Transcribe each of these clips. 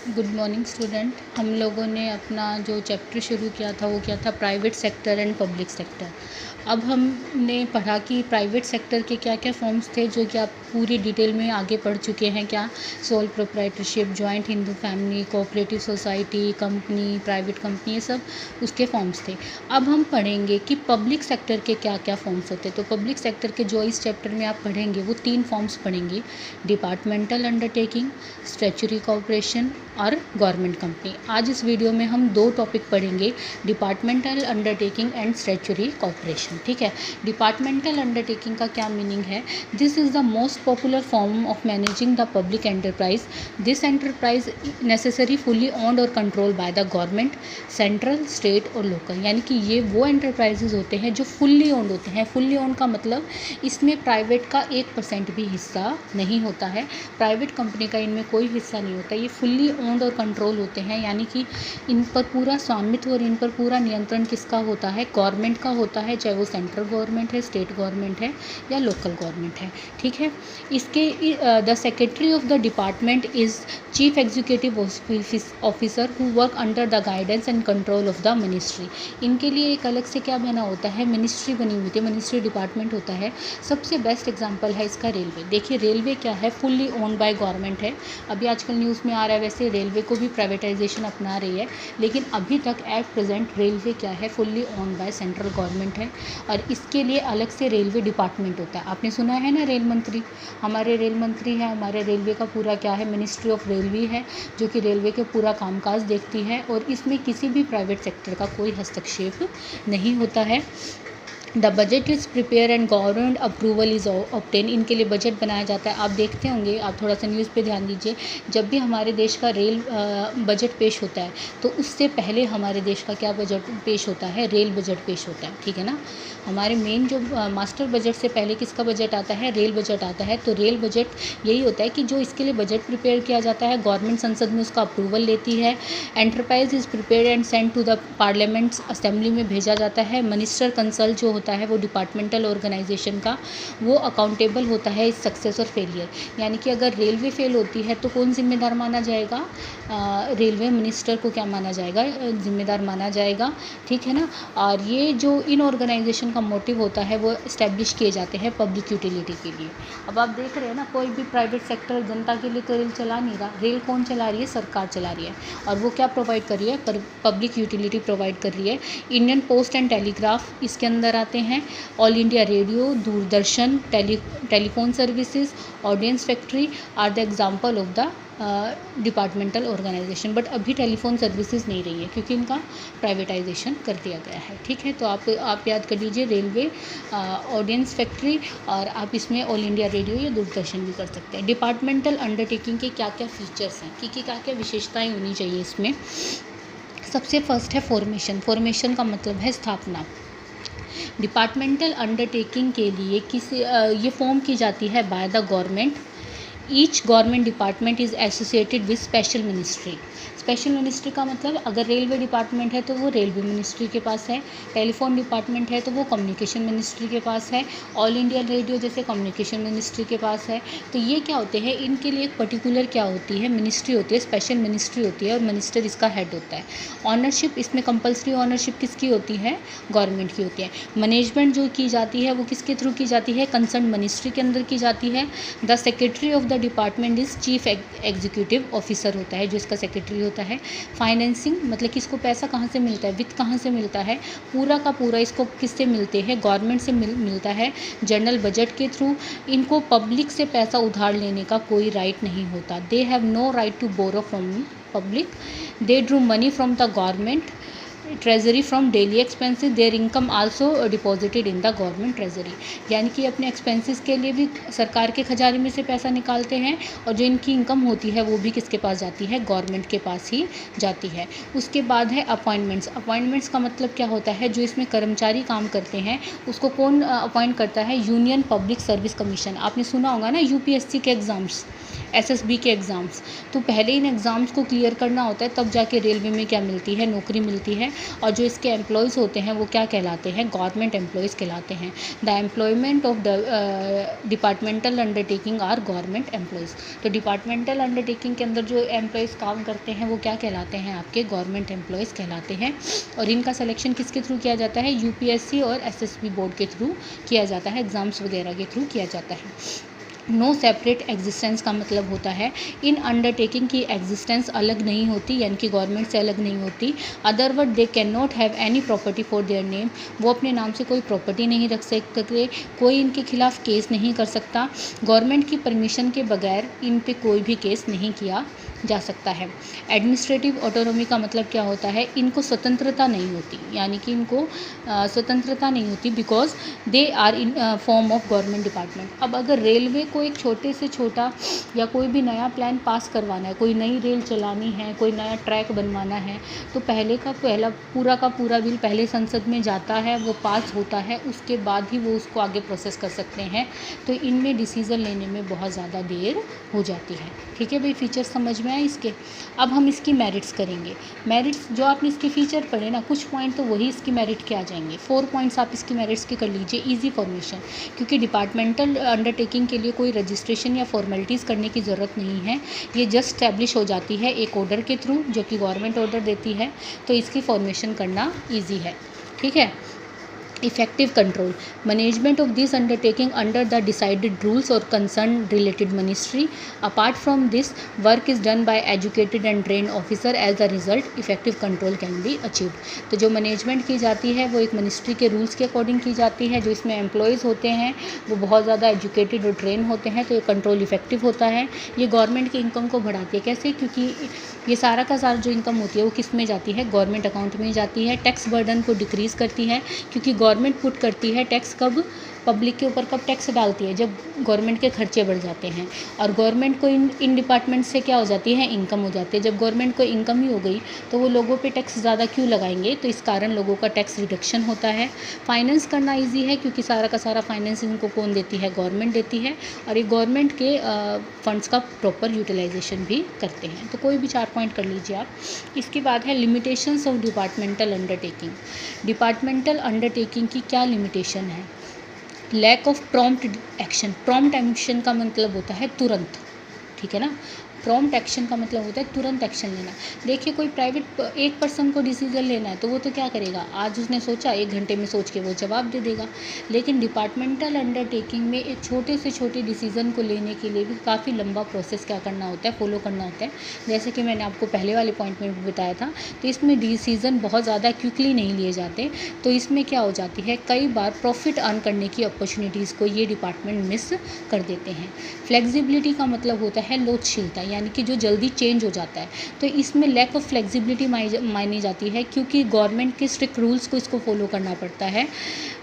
Good morning student. हम लोगों ने अपना जो चैप्टर शुरू किया था वो क्या था, private sector and public sector. अब हमने पढ़ा कि प्राइवेट सेक्टर के क्या क्या फॉर्म्स थे, जो कि आप पूरी डिटेल में आगे पढ़ चुके हैं। क्या, sole proprietorship, joint Hindu family, cooperative society, company, private company, ये सब उसके फॉर्म्स थे। अब हम पढ़ेंगे कि पब्लिक सेक्टर के क्या क्या फॉर्म्स होते हैं। तो पब्लिक सेक्टर के जो इस चैप्टर में आप पढ़ेंगे वो 3 फॉर्म्स पढ़ेंगे: डिपार्टमेंटल अंडरटेकिंग, स्टैट्यूटरी कॉर्पोरेशन और गवर्नमेंट कंपनी। आज इस वीडियो में हम 2 टॉपिक पढ़ेंगे, departmental undertaking and statutory corporation. ठीक है। डिपार्टमेंटल अंडरटेकिंग का क्या मीनिंग है? This is the most popular form of managing the public enterprise. This enterprise necessary fully owned और control by the government, central, state और local. यानी कि ये वो एंटरप्राइजेज होते हैं जो फुल्ली ओन्ड होते हैं। फुल्ली ओन्ड का मतलब इसमें प्राइवेट का 1% भी हिस्सा नहीं होता है। प्राइवेट कंपनी का इनमें कोई हिस्सा नहीं होता। ये फुल्ली ओन्ड और कंट्रोल होते हैं, यानी कि इन पर पूरा स्वामित्व और इन पर पूरा नियंत्रण किसका होता है? गवर्नमेंट का होता है, चाहे वो सेंट्रल गवर्नमेंट है, स्टेट गवर्नमेंट है या लोकल गवर्नमेंट है। ठीक है। इसके the secretary of the department is chief executive officer who work under the guidance and control of the ministry. इनके लिए एक अलग से क्या बना होता है? मिनिस्ट्री बनी हुई थी, मिनिस्ट्री डिपार्टमेंट होता है। सबसे बेस्ट एग्जांपल है इसका रेलवे। देखिए रेलवे क्या है? फुल्ली ओन्ड बाय गवर्नमेंट है। अभी आजकल न्यूज़ में आ रहा है वैसे रेलवे को भी प्राइवेटाइजेशन अपना रही है, लेकिन अभी तक एट प्रेजेंट रेलवे क्या है? Fully owned by central government है। और इसके लिए अलग से रेलवे डिपार्टमेंट होता है। आपने सुना है ना, रेल मंत्री। हमारे रेल मंत्री हैं, हमारे रेलवे का पूरा क्या है? मिनिस्ट्री ऑफ रेलवे है, जो कि रेलवे के पूरा कामकाज देखती है और इसमें किसी भी प्राइवेट सेक्टर का कोई हस्तक्षेप नहीं होता है। The budget is prepare and government approval is obtain. इनके लिए बजट बनाया जाता है। आप देखते होंगे, आप थोड़ा सा न्यूज़ पे ध्यान दीजिए, जब भी हमारे देश का रेल बजट पेश होता है तो उससे पहले हमारे देश का क्या बजट पेश होता है? रेल बजट पेश होता है। ठीक है ना। हमारे मेन जो मास्टर बजट से पहले किसका बजट आता है? रेल बजट आता है। तो रेल बजट यही होता है कि जो इसके लिए बजट प्रिपेयर किया जाता है, गवर्नमेंट संसद में उसका अप्रूवल लेती है। Enterprise is prepare and send to the parliament, assembly में भेजा जाता है। मिनिस्टर कंसल्ट जो होता है वो डिपार्टमेंटल ऑर्गेनाइजेशन का, वो अकाउंटेबल होता है इस सक्सेस और फेलियर। यानी कि अगर रेलवे फेल होती है तो कौन जिम्मेदार माना जाएगा? रेलवे मिनिस्टर को क्या माना जाएगा? जिम्मेदार माना जाएगा। ठीक है ना। और ये जो इन ऑर्गेनाइजेशन का मोटिव होता है वो इस्टेब्लिश किए जाते हैं पब्लिक यूटिलिटी के लिए। अब आप देख रहे हैं ना, कोई भी प्राइवेट सेक्टर जनता के लिए तो रेल चला नहीं रहा। रेल कौन चला रही है? सरकार चला रही है। और वो क्या प्रोवाइड कर रही है? पब्लिक यूटिलिटी प्रोवाइड कर रही है। इंडियन पोस्ट एंड टेलीग्राफ इसके अंदर आते हैं। All India Radio, Doordarshan, telephone services, audience factory are the example of the departmental organisation. But अभी टेलीफोन सर्विसेज नहीं रही है क्योंकि इनका प्राइवेटाइजेशन कर दिया गया है। ठीक है। तो आप याद कर लीजिए, रेलवे, ऑडियंस फैक्ट्री, और आप इसमें ऑल इंडिया रेडियो या दूरदर्शन भी कर सकते हैं। डिपार्टमेंटल अंडरटेकिंग के क्या क्या फीचर्स हैं, कि क्या क्या विशेषताएँ होनी चाहिए इसमें? सबसे फर्स्ट है फॉर्मेशन। फॉर्मेशन का मतलब है स्थापना। डिपार्टमेंटल अंडरटेकिंग के लिए ये फॉर्म की जाती है bye the government. Each government department is associated with special ministry. Special ministry का मतलब, अगर रेलवे डिपार्टमेंट है तो वो रेलवे मिनिस्ट्री के पास है। टेलीफोन डिपार्टमेंट है तो वो कम्युनिकेशन मिनिस्ट्री के पास है। ऑल इंडिया रेडियो जैसे कम्युनिकेशन मिनिस्ट्री के पास है। तो ये क्या होते हैं? इनके लिए एक पर्टिकुलर क्या होती है? मिनिस्ट्री होती है, स्पेशल मिनिस्ट्री होती है और मिनिस्टर इसका हेड होता है। ऑनरशिप इसमें कंपल्सरी ऑनरशिप किसकी होती है? गवर्नमेंट की होती है। मैनेजमेंट जो की जाती है वो किसके थ्रू की जाती है? कंसर्न मिनिस्ट्री के अंदर की जाती है। The secretary of the department is chief executive officer होता है, जो इसका सेक्रेटरी होता है। फाइनेंसिंग मतलब कि इसको पैसा कहाँ से मिलता है? वित्त कहाँ से मिलता है? पूरा का पूरा इसको किससे मिलते हैं? गवर्नमेंट से मिलता है, जनरल बजट के थ्रू। इनको पब्लिक से पैसा उधार लेने का कोई राइट नहीं होता। They have no right to borrow from public. They drew money from the government treasury from daily expenses. Their income also deposited in the government treasury. यानी कि अपने एक्सपेंसेस के लिए भी सरकार के खजाने में से पैसा निकालते हैं, और जो इनकी इनकम होती है वो भी किसके पास जाती है? गवर्नमेंट के पास ही जाती है। उसके बाद है अपॉइंटमेंट्स। अपॉइंटमेंट्स का मतलब क्या होता है? जो इसमें कर्मचारी काम करते हैं उसको कौन अपॉइंट करता है? Union public service commission. आपने सुना होगा ना, यूपीएससी के एग्ज़ाम्स, एसएसबी के एग्ज़ाम्स, तो पहले इन एग्ज़ाम्स को क्लियर करना होता है, तब जाके रेलवे में क्या मिलती है, नौकरी मिलती है। और जो इसके एम्प्लॉयज़ होते हैं वो क्या कहलाते हैं, गवर्नमेंट एम्प्लॉयज़ कहलाते हैं। The employment of the departmental undertaking are government employees. तो डिपार्टमेंटल अंडरटेकिंग के अंदर जो एम्प्लॉयज़ काम करते हैं वो क्या कहलाते हैं, आपके गवर्नमेंट एम्प्लॉयज़ कहलाते हैं। और इनका सिलेक्शन किसके थ्रू किया जाता है, यूपीएससी और एसएसबी बोर्ड के थ्रू किया जाता है, एग्ज़ाम्स वगैरह के थ्रू किया जाता है। नो सेपरेट एग्जिस्टेंस का मतलब होता है इन अंडरटेकिंग की एग्जिस्टेंस अलग नहीं होती, यानी कि गवर्नमेंट से अलग नहीं होती। Other word they can not have any property for their name, वो अपने नाम से कोई प्रॉपर्टी नहीं रख सकते, कोई इनके खिलाफ केस नहीं कर सकता। गवर्नमेंट की परमिशन के बगैर इन पे कोई भी केस नहीं किया जा सकता है। एडमिनिस्ट्रेटिव ऑटोनॉमी का मतलब क्या होता है, इनको स्वतंत्रता नहीं होती, यानी कि इनको स्वतंत्रता नहीं होती because they are in form of government department. अब अगर रेलवे को एक छोटे से छोटा या कोई भी नया प्लान पास करवाना है, कोई नई रेल चलानी है, कोई नया ट्रैक बनवाना है, तो पहले का पूरा बिल पहले संसद में जाता है, वो पास होता है, उसके बाद ही वो उसको आगे प्रोसेस कर सकते हैं। तो इनमें डिसीज़न लेने में बहुत ज़्यादा देर हो जाती है। ठीक है भाई, फीचर्स समझ में आए इसके। अब हम इसकी मेरिट्स करेंगे। मेरिट्स जो आपने इसके फीचर पढ़े ना, कुछ पॉइंट तो वही इसकी मेरिट के आ जाएंगे। 4 पॉइंट्स आप इसकी मेरिट्स के कर लीजिए, इजी फॉर्मेशन, क्योंकि डिपार्टमेंटल अंडरटेकिंग के लिए कोई रजिस्ट्रेशन या फॉर्मेलिटीज़ करने की ज़रूरत नहीं है। ये जस्ट स्टैब्लिश हो जाती है एक ऑर्डर के थ्रू, जो कि गवर्नमेंट ऑर्डर देती है, तो इसकी फॉर्मेशन करना ईजी है। ठीक है। effective control management of this undertaking under the decided rules or concerned related ministry. Apart from this, work is done by educated and trained officer. As a result, effective control can be achieved. तो जो management की जाती है वो एक ministry के rules के according की जाती है। जो इसमें एम्प्लॉयज़ होते हैं वो बहुत ज़्यादा एजुकेटेड और ट्रेन होते हैं, तो ये कंट्रोल इफेक्टिव होता है। ये गवर्नमेंट की इनकम को बढ़ाती है। कैसे? क्योंकि ये सारा का सारा जो इनकम होती है वो किस में जाती है, गवर्नमेंट अकाउंट में जाती है। टैक्स बर्डन को डिक्रीज़ करती है, क्योंकि गवर्नमेंट पुट करती है टैक्स कब, पब्लिक के ऊपर कब टैक्स डालती है, जब गवर्नमेंट के खर्चे बढ़ जाते हैं। और गवर्नमेंट को इन डिपार्टमेंट से क्या हो जाती है, इनकम हो जाती है। जब गवर्नमेंट को इनकम ही हो गई तो वो लोगों पे टैक्स ज़्यादा क्यों लगाएंगे, तो इस कारण लोगों का टैक्स रिडक्शन होता है। फाइनेंस करना ईजी है, क्योंकि सारा का सारा फाइनेंस इनको कौन देती है, गवर्नमेंट देती है। और ये गवर्नमेंट के फंड्स का प्रॉपर यूटिलाइजेशन भी करते हैं। तो कोई भी 4 पॉइंट कर लीजिए आप। इसके बाद है limitations of departmental undertaking. Departmental undertaking की क्या लिमिटेशन है? Lack of prompt action. Prompt action का मतलब होता है तुरंत, ठीक है ना। प्रॉम्प्ट एक्शन का मतलब होता है तुरंत एक्शन लेना। देखिए, कोई प्राइवेट एक पर्सन को डिसीजन लेना है तो वो तो क्या करेगा, आज उसने सोचा, 1 घंटे में सोच के वो जवाब दे देगा। लेकिन डिपार्टमेंटल अंडरटेकिंग में एक छोटे से छोटे डिसीजन को लेने के लिए भी काफ़ी लंबा प्रोसेस क्या करना होता है, फॉलो करना होता है। जैसे कि मैंने आपको पहले वाले पॉइंट में भी बताया था, तो इसमें डिसीजन बहुत ज़्यादा क्विकली नहीं लिए जाते। तो इसमें क्या हो जाती है, कई बार प्रॉफिट अर्न करने की अपॉर्चुनिटीज़ को ये डिपार्टमेंट मिस कर देते हैं। फ्लेक्सिबिलिटी का मतलब होता है लोचशीलता, यानी कि जो जल्दी चेंज हो जाता है। तो इसमें लैक ऑफ फ्लेक्सिबिलिटी मानी जाती है, क्योंकि गवर्नमेंट के स्ट्रिक्ट रूल्स को इसको फॉलो करना पड़ता है।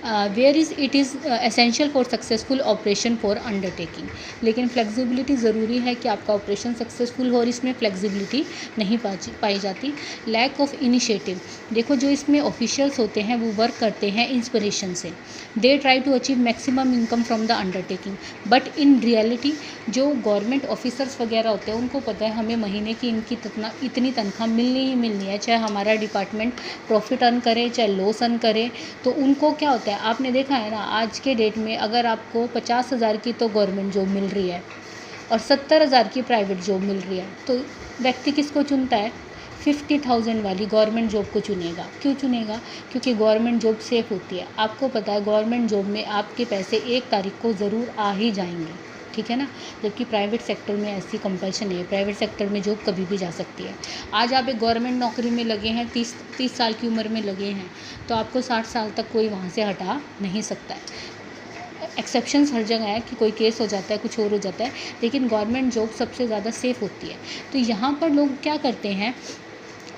Where is it is essential for successful operation for undertaking. लेकिन फ्लेक्सिबिलिटी ज़रूरी है कि आपका ऑपरेशन सक्सेसफुल हो, और इसमें फ्लेक्सिबिलिटी नहीं पाई जाती। Lack of initiative. देखो, जो इसमें ऑफिशियल्स होते हैं वो वर्क करते हैं इंस्पिरेशन से। They try to achieve maximum income from the undertaking, but in reality जो गवर्नमेंट ऑफिसर्स वगैरह होते हैं उनको पता है हमें महीने की इतनी तनख्वाह मिलनी ही मिलनी है, चाहे हमारा डिपार्टमेंट प्रॉफिट अर्न करे चाहे लॉस अर्न करे। तो उनको क्या होता है, आपने देखा है ना, आज के डेट में अगर आपको 50,000 की तो गवर्नमेंट जॉब मिल रही है और 70,000 की प्राइवेट जॉब मिल रही है, तो व्यक्ति किसको चुनता है, 50,000 वाली गवर्नमेंट जॉब को चुनेगा। क्यों चुनेगा? क्योंकि गवर्नमेंट जॉब सेफ़ होती है। आपको पता है गवर्नमेंट जॉब में आपके पैसे 1 तारीख को ज़रूर आ ही जाएंगे, ठीक है ना। जबकि प्राइवेट सेक्टर में ऐसी कंपल्शन है, प्राइवेट सेक्टर में जॉब कभी भी जा सकती है। आज आप एक गवर्नमेंट नौकरी में लगे हैं, 30 साल की उम्र में लगे हैं, तो आपको 60 साल तक कोई वहाँ से हटा नहीं सकता है। एक्सेप्शंस हर जगह है कि कोई केस हो जाता है, कुछ और हो जाता है, लेकिन गवर्नमेंट जॉब सबसे ज़्यादा सेफ़ होती है। तो यहाँ पर लोग क्या करते हैं,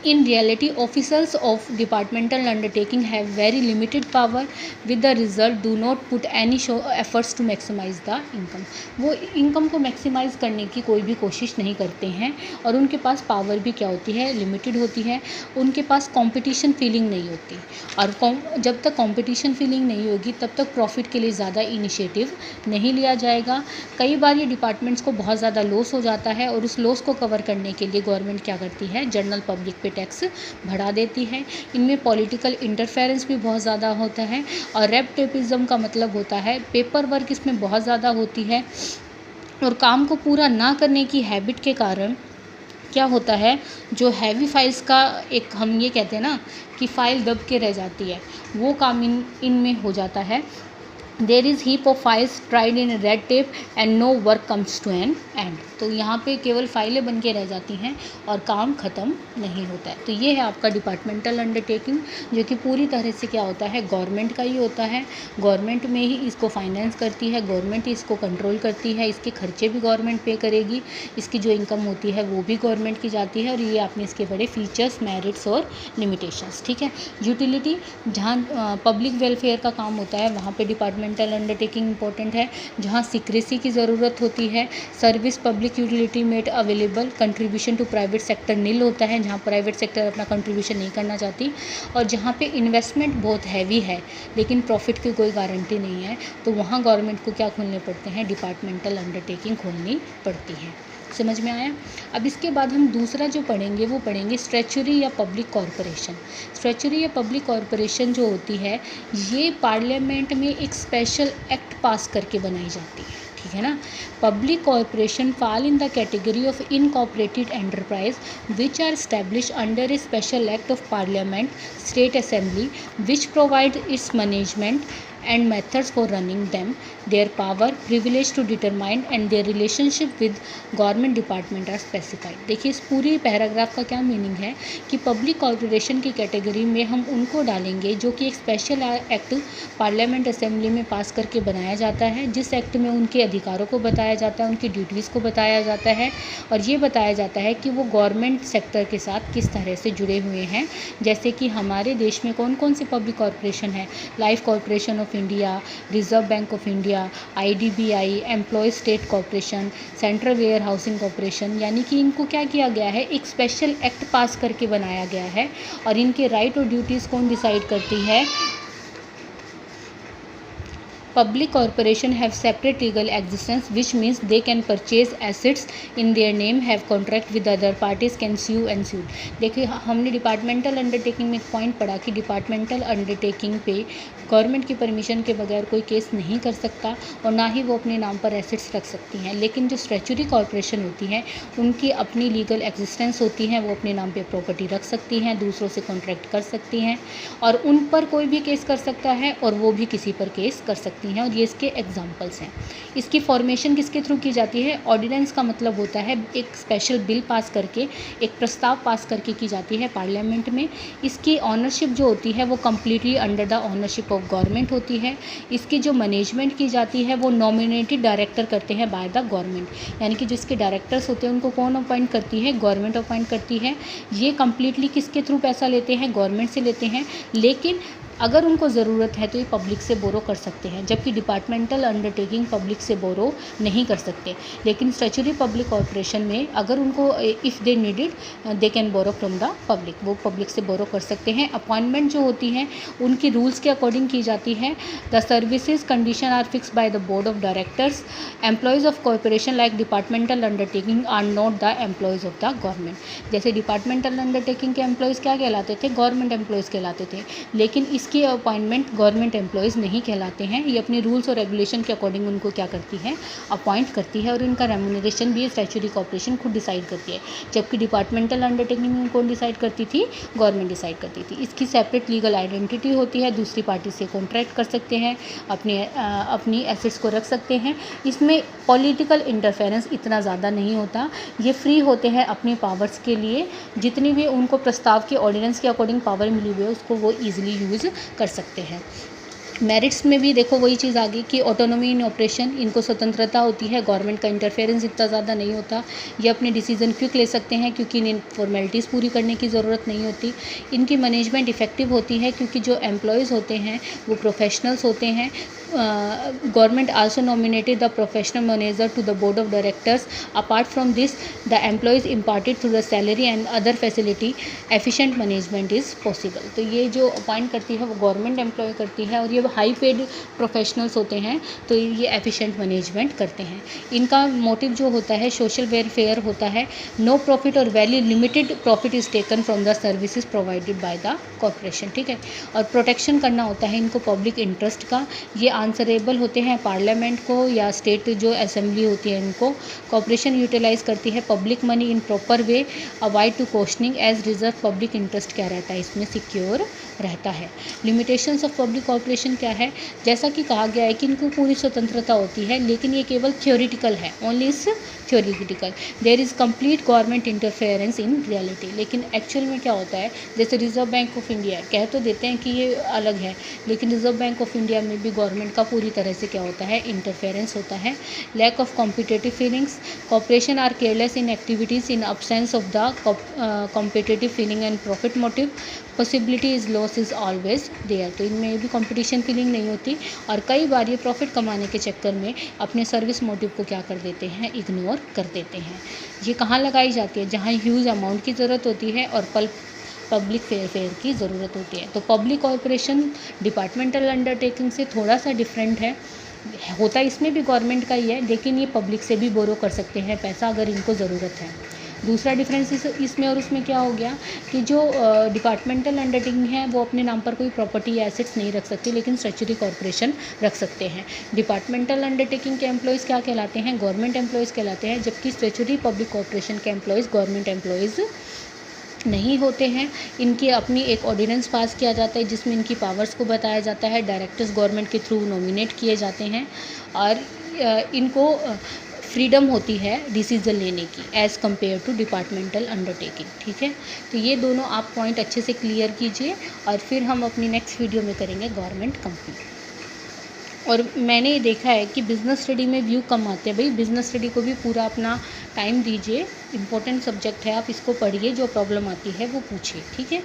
In reality, officials of departmental undertaking have very limited power. With the result, do not put any efforts to maximize the income. वो इनकम को मैक्सिमाइज करने की कोई भी कोशिश नहीं करते हैं और उनके पास पावर भी क्या होती है, लिमिटेड होती है. उनके पास कंपटीशन फीलिंग नहीं होती और जब तक कंपटीशन फीलिंग नहीं होगी तब तक प्रॉफिट के लिए ज़्यादा इनिशिएटिव नहीं लिया जाएगा. कई बार ये डिपार्टमेंट्स को बहुत ज़्यादा लॉस हो जाता है और उस लॉस को कवर करने के लिए गवर्नमेंट क्या करती है, जनरल पब्लिक पे टैक्स बढ़ा देती है. इनमें पॉलिटिकल इंटरफेरेंस भी बहुत ज़्यादा होता है और रेड टेपिज्म का मतलब होता है पेपर वर्क इसमें बहुत ज़्यादा होती है और काम को पूरा ना करने की हैबिट के कारण क्या होता है, जो हैवी फाइल्स का एक हम ये कहते हैं ना कि फ़ाइल दब के रह जाती है, वो काम इनमें हो जाता है. There is heap of files tried in red tape and no work comes to an end. तो यहाँ पे केवल फाइलें बन के रह जाती हैं और काम ख़त्म नहीं होता है. तो ये है आपका डिपार्टमेंटल अंडरटेकिंग, जो कि पूरी तरह से क्या होता है, गवर्नमेंट का ही होता है. गवर्नमेंट में ही इसको फाइनेंस करती है, गवर्नमेंट ही इसको कंट्रोल करती है, इसके खर्चे भी गवर्नमेंट पे करेगी, इसकी जो इनकम होती है वो भी गवर्नमेंट की जाती है. और ये आपने इसके बड़े फीचर्स, मेरिट्स और लिमिटेशंस. ठीक है. यूटिलिटी, जहाँ पब्लिक वेलफेयर का काम होता है वहाँ पे डिपार्टमेंटल अंडरटेकिंग इंपॉर्टेंट है. जहाँ सीक्रेसी की ज़रूरत होती है, service public utility made available, contribution to private sector nil होता है, जहाँ प्राइवेट सेक्टर अपना कंट्रीब्यूशन नहीं करना चाहती. और जहाँ पे इन्वेस्टमेंट बहुत हैवी है लेकिन प्रॉफिट की कोई गारंटी नहीं है, तो वहाँ गवर्नमेंट को क्या खोलने पड़ते हैं, डिपार्टमेंटल अंडरटेकिंग खोलनी पड़ती है. समझ में आया. अब इसके बाद हम दूसरा जो पढ़ेंगे वो पढ़ेंगे स्टैच्यूटरी या पब्लिक कॉरपोरेशन. स्टैच्यूटरी या पब्लिक कॉरपोरेशन जो होती है ये पार्लियामेंट में एक स्पेशल एक्ट पास करके बनाई जाती है. ठीक है ना. Public corporation fall in the category of incorporated enterprise which are established under a special act of parliament, state assembly, which provide its management and methods for running them, their power, privilege to determine and their relationship with government department are specified. देखिए इस पूरी paragraph का क्या meaning है कि public corporation की category में हम उनको डालेंगे जो कि एक स्पेशल एक्ट पार्लियामेंट असेंबली में पास करके बनाया जाता है, जिस एक्ट में उनके अधिकारों को बताया जाता है, उनकी ड्यूटीज़ को बताया जाता है और ये बताया जाता है कि वो गवर्नमेंट सेक्टर के साथ किस तरह से जुड़े हुए हैं. जैसे कि हमारे देश में कौन कौन सी पब्लिक कॉरपोरेशन है, life corporation of India, reserve bank of India, IDBI, employ state corporation, central warehousing corporation. यानी कि इनको क्या किया गया है, एक स्पेशल एक्ट पास करके बनाया गया है और इनके राइट और ड्यूटीज़ कौन डिसाइड करती है. Public corporation have separate legal existence, which means they can purchase assets in their name, have contract with other parties, can sue and sued. देखिए हमने डिपार्टमेंटल अंडरटेकिंग में एक पॉइंट पढ़ा कि डिपार्टमेंटल अंडरटेकिंग पे गवर्नमेंट की परमिशन के बगैर कोई केस नहीं कर सकता और ना ही वो अपने नाम पर एसेट्स रख सकती हैं. लेकिन जो स्टैच्यूटरी कॉरपोरेशन होती हैं उनकी अपनी लीगल एग्जिस्टेंस होती हैं, वो अपने नाम पे प्रॉपर्टी रख सकती हैं, दूसरों से कॉन्ट्रैक्ट कर सकती हैं और उन पर कोई भी केस कर सकता है और वो भी किसी पर केस कर सकती हैं. और ये इसके एग्जांपल्स हैं. इसकी फॉर्मेशन किसके थ्रू की जाती है, ऑर्डिनेंस का मतलब होता है एक स्पेशल बिल पास करके, एक प्रस्ताव पास करके की जाती है पार्लियामेंट में. इसकी ऑनरशिप जो होती है वो completely under the ownership of government होती है. इसकी जो मैनेजमेंट की जाती है वो नॉमिनेटेड डायरेक्टर करते हैं बाय द गवर्नमेंट. यानी कि जिसके डायरेक्टर्स होते हैं उनको कौन अपॉइंट करती है, गवर्नमेंट अपॉइंट करती है. ये कम्प्लीटली किसके थ्रू पैसा लेते हैं, गवर्नमेंट से लेते हैं. लेकिन अगर उनको ज़रूरत है तो ये पब्लिक से बोरो कर सकते हैं, जबकि डिपार्टमेंटल अंडरटेकिंग पब्लिक से बोरो नहीं कर सकते. लेकिन स्टैच्यूटरी पब्लिक कॉरपोरेशन में अगर उनको if they needed they can borrow from the public, वो पब्लिक से बोरो कर सकते हैं. अपॉइंटमेंट जो होती हैं उनकी रूल्स के अकॉर्डिंग की जाती है. The services condition are fix by the board of directors. Employees of corporation like departmental undertaking are not the employees of the government. जैसे डिपार्टमेंटल अंडरटेकिंग के एम्प्लॉयज़ क्या कहलाते थे, गवर्नमेंट एम्प्लॉयज़ कहलाते थे. लेकिन इसकी अपॉइंटमेंट गवर्नमेंट एम्प्लॉयज़ नहीं कहलाते हैं. ये अपनी रूल्स और रेगुलेशन के अकॉर्डिंग उनको क्या करती है, अपॉइंट करती है और इनका रेम्यूनरेशन भी स्टैच्यूटरी कॉर्पोरेशन खुद डिसाइड करती है. जबकि डिपार्टमेंटल अंडरटेकिंग में कौन डिसाइड करती थी, गवर्नमेंट डिसाइड करती थी. इसकी सेपरेट लीगल आइडेंटिटी होती है, दूसरी पार्टी से कॉन्ट्रैक्ट कर सकते हैं, अपनी एसेट्स को रख सकते हैं. इसमें पॉलिटिकल इंटरफेरेंस इतना ज़्यादा नहीं होता. ये फ्री होते हैं अपनी पावर्स के लिए, जितनी भी उनको प्रस्ताव के ऑर्डिनेंस के अकॉर्डिंग पावर मिली हुई है उसको वो ईजिली यूज़ कर सकते हैं. मेरिट्स में भी देखो वही चीज़ आ गई कि ऑटोनॉमी इन ऑपरेशन, इनको स्वतंत्रता होती है, गवर्नमेंट का इंटरफेरेंस इतना ज़्यादा नहीं होता, ये अपने डिसीजन क्विक ले सकते हैं क्योंकि इन्हें फॉर्मेलिटीज़ पूरी करने की ज़रूरत नहीं होती। इनकी मैनेजमेंट इफ़ेक्टिव होती है क्योंकि जो एम्प्लॉयज़ होते हैं वो प्रोफेशनल्स होते हैं। Government also nominated the professional manager to the board of directors. Apart from this the employees imparted through the salary and other facility efficient management is possible. तो ये जो अपॉइंट करती है वो गवर्नमेंट एम्प्लॉय करती है और ये हाई पेड प्रोफेशनल्स होते हैं, तो ये एफिशिएंट मैनेजमेंट करते हैं। इनका मोटिव जो होता है सोशल वेलफेयर होता है। नो प्रॉफिट और very limited profit is taken from the services provided by the corporation, ठीक है। और प्रोटेक्शन करना होता है इनको पब्लिक इंटरेस्ट का। ये आंसरेबल होते हैं पार्लियामेंट को या स्टेट जो असेंबली होती है इनको। कॉरपोरेशन यूटिलाइज करती है public money in proper way, avoid to questioning as reserve public interest क्या रहता है इसमें सिक्योर रहता है। लिमिटेशंस ऑफ पब्लिक कॉर्पोरेशन क्या है, जैसा कि कहा गया है कि इनको पूरी स्वतंत्रता होती है लेकिन ये केवल थ्योरेटिकल है, only is theoretical. There is complete government interference in reality. लेकिन एक्चुअल में क्या होता है, जैसे रिजर्व बैंक ऑफ इंडिया कह तो देते हैं कि ये अलग है, लेकिन रिजर्व बैंक ऑफ इंडिया में भी गवर्नमेंट का पूरी तरह से क्या होता है, इंटरफेरेंस होता है। Lack of competitive feelings, corporation are careless in activities in absence of the competitive feeling and profit motive, possibility is loss is always there। तो इनमें भी कंपटीशन फीलिंग नहीं होती और कई बार ये प्रॉफिट कमाने के चक्कर में अपने सर्विस मोटिव को क्या कर देते हैं, इग्नोर कर देते हैं। ये कहाँ लगाई जाती है, जहाँ ह्यूज अमाउंट की ज़रूरत होती है और पब्लिक फेयर की ज़रूरत होती है। तो पब्लिक कॉर्पोरेशन डिपार्टमेंटल अंडरटेकिंग से थोड़ा सा डिफरेंट है, होता इसमें भी गवर्नमेंट का ही है लेकिन ये पब्लिक से भी बोरो कर सकते हैं पैसा अगर इनको ज़रूरत है। दूसरा डिफरेंस इसमें और उसमें क्या हो गया कि जो डिपार्टमेंटल अंडरटेकिंग है वो अपने नाम पर कोई प्रॉपर्टी या एसेट्स नहीं रख सकती, लेकिन स्टैट्यूटरी कॉर्पोरेशन रख सकते हैं। डिपार्टमेंटल अंडरटेकिंग के एम्प्लॉयज़ क्या कहलाते हैं, गवर्नमेंट एम्प्लॉयज़ कहलाते हैं, जबकि स्टैट्यूटरी पब्लिक कॉर्पोरेशन के एम्प्लॉयज़ गवर्नमेंट एम्प्लॉयज़ नहीं होते हैं। इनकी अपनी एक ऑर्डिनेंस पास किया जाता है जिसमें इनकी पावर्स को बताया जाता है। डायरेक्टर्स गवर्नमेंट के थ्रू नॉमिनेट किए जाते हैं और इनको फ्रीडम होती है डिसीज़न लेने की as compare to departmental undertaking, ठीक है। तो ये दोनों आप पॉइंट अच्छे से क्लियर कीजिए और फिर हम अपनी नेक्स्ट वीडियो में करेंगे गवर्नमेंट कंपनी। और मैंने ये देखा है कि बिज़नेस स्टडी में व्यू कम आते हैं। भाई बिज़नेस स्टडी को भी पूरा अपना टाइम दीजिए, इम्पोर्टेंट सब्जेक्ट है, आप इसको पढ़िए, जो प्रॉब्लम आती है वो पूछिए, ठीक है।